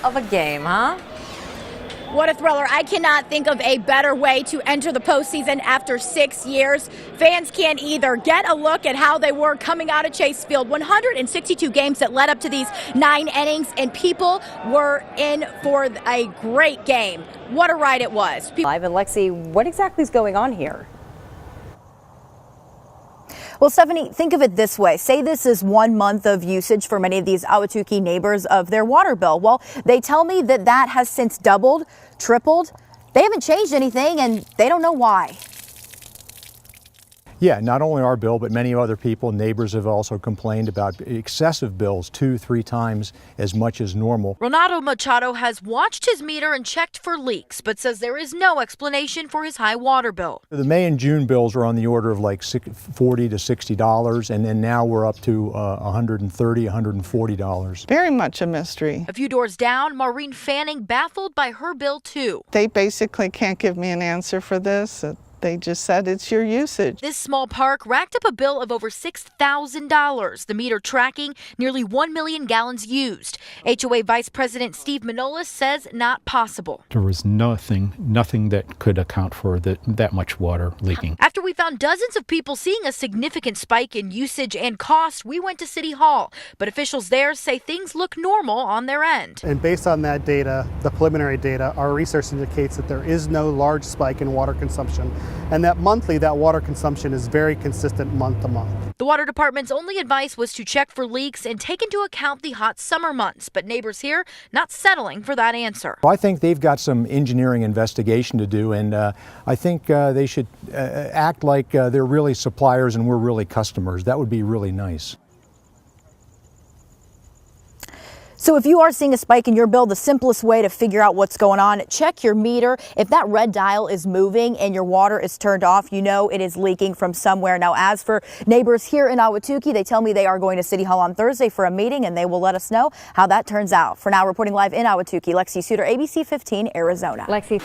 Of a game, huh? What a thriller. I cannot think of a better way to enter the postseason after 6 years. Fans can't either get a look at how they were coming out of Chase Field. 162 games that led up to these 9 innings, and people were in for a great game. What a ride it was. Live, and Lexi, what exactly is going on here? Well, Stephanie, think of it this way. Say this is 1 month of usage for many of these Ahwatukee neighbors of their water bill. Well, they tell me that that has since doubled, tripled. They haven't changed anything, and they don't know why. Yeah, not only our bill, but many other people, neighbors have also complained about excessive bills, 2-3 times as much as normal. Renato Machado has watched his meter and checked for leaks, but says there is no explanation for his high water bill. The May and June bills are on the order of like $40 to $60, and then now we're up to $130, $140. Very much a mystery. A few doors down, Maureen Fanning baffled by her bill too. They basically can't give me an answer for this. They just said it's your usage. This small park racked up a bill of over $6,000. The meter tracking nearly 1 million gallons used. HOA Vice President Steve Manolis says not possible. There was nothing that could account for that much water leaking. After we found dozens of people seeing a significant spike in usage and cost, we went to City Hall. But officials there say things look normal on their end. And based on that data, the preliminary data, our research indicates that there is no large spike in water consumption, and that monthly, that water consumption is very consistent month to month. The water department's only advice was to check for leaks and take into account the hot summer months, but neighbors here not settling for that answer. I think they've got some engineering investigation to do, and I think they should act like they're really suppliers and we're really customers. That would be really nice. So if you are seeing a spike in your bill, the simplest way to figure out what's going on, check your meter. If that red dial is moving and your water is turned off, you know it is leaking from somewhere. Now, as for neighbors here in Ahwatukee, they tell me they are going to City Hall on Thursday for a meeting, and they will let us know how that turns out. For now, reporting live in Ahwatukee, Lexi Suter, ABC 15, Arizona. Lexi.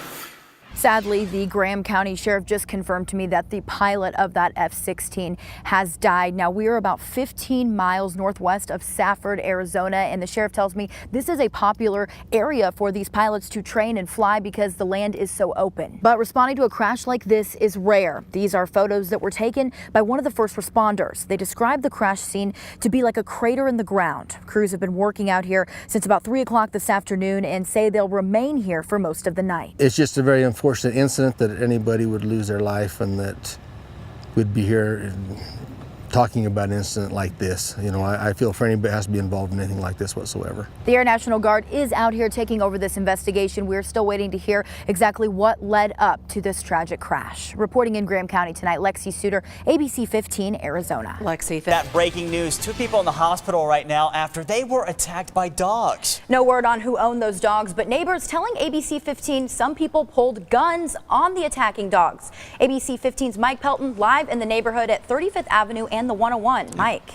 Sadly, the Graham County Sheriff just confirmed to me that the pilot of that F-16 has died. Now, we are about 15 miles northwest of Safford, Arizona, and the sheriff tells me this is a popular area for these pilots to train and fly because the land is so open. But responding to a crash like this is rare. These are photos that were taken by one of the first responders. They described the crash scene to be like a crater in the ground. Crews have been working out here since about 3 o'clock this afternoon and say they'll remain here for most of the night. It's just a very unfortunate incident that anybody would lose their life, and that we'd be here talking about an incident like this. You know, I feel for anybody that has to be involved in anything like this whatsoever. The Air National Guard is out here taking over this investigation. We're still waiting to hear exactly what led up to this tragic crash. Reporting in Graham County tonight, Lexi Suter, ABC 15, Arizona. Lexi, that breaking news. 2 people in the hospital right now after they were attacked by dogs. No word on who owned those dogs, but neighbors telling ABC 15 some people pulled guns on the attacking dogs. ABC 15's Mike Pelton live in the neighborhood at 35th Avenue and the 101. Mike.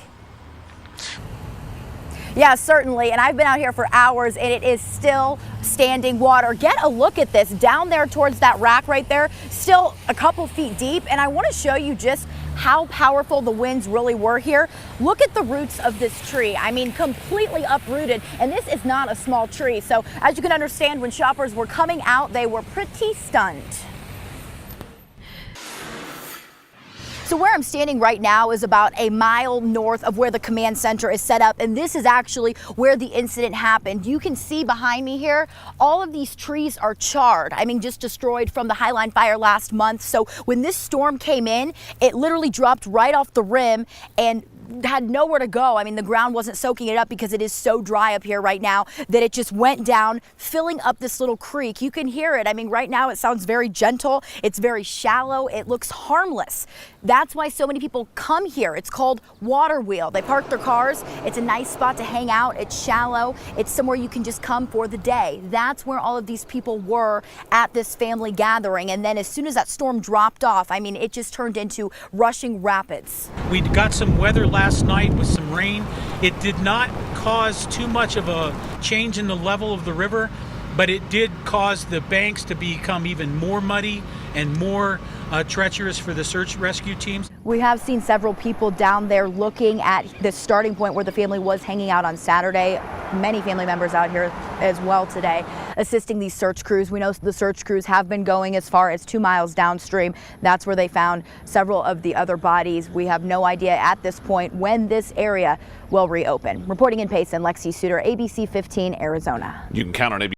Yeah, certainly. And I've been out here for hours and it is still standing water. Get a look at this down there towards that rack right there, still a couple feet deep. And I want to show you just how powerful the winds really were here. Look at the roots of this tree. I mean, completely uprooted. And this is not a small tree. So as you can understand, when shoppers were coming out, they were pretty stunned. So where I'm standing right now is about a mile north of where the command center is set up, and this is actually where the incident happened. You can see behind me here, all of these trees are charred. I mean, just destroyed from the Highline fire last month. So when this storm came in, it literally dropped right off the rim and had nowhere to go. I mean, the ground wasn't soaking it up because it is so dry up here right now that it just went down, filling up this little creek. You can hear it. I mean, right now it sounds very gentle. It's very shallow. It looks harmless. That's why so many people come here. It's called Water Wheel. They park their cars. It's a nice spot to hang out. It's shallow. It's somewhere you can just come for the day. That's where all of these people were at this family gathering. And then as soon as that storm dropped off, I mean, it just turned into rushing rapids. We got some weather last night with some rain. It did not cause too much of a change in the level of the river. but it did cause the banks to become even more muddy and more treacherous for the search rescue teams. We have seen several people down there looking at the starting point where the family was hanging out on Saturday. Many family members out here as well today assisting these search crews. We know the search crews have been going as far as 2 miles downstream. That's where they found several of the other bodies. We have no idea at this point when this area will reopen. Reporting in Payson, Lexi Suter, ABC 15, Arizona. You can count on ABC.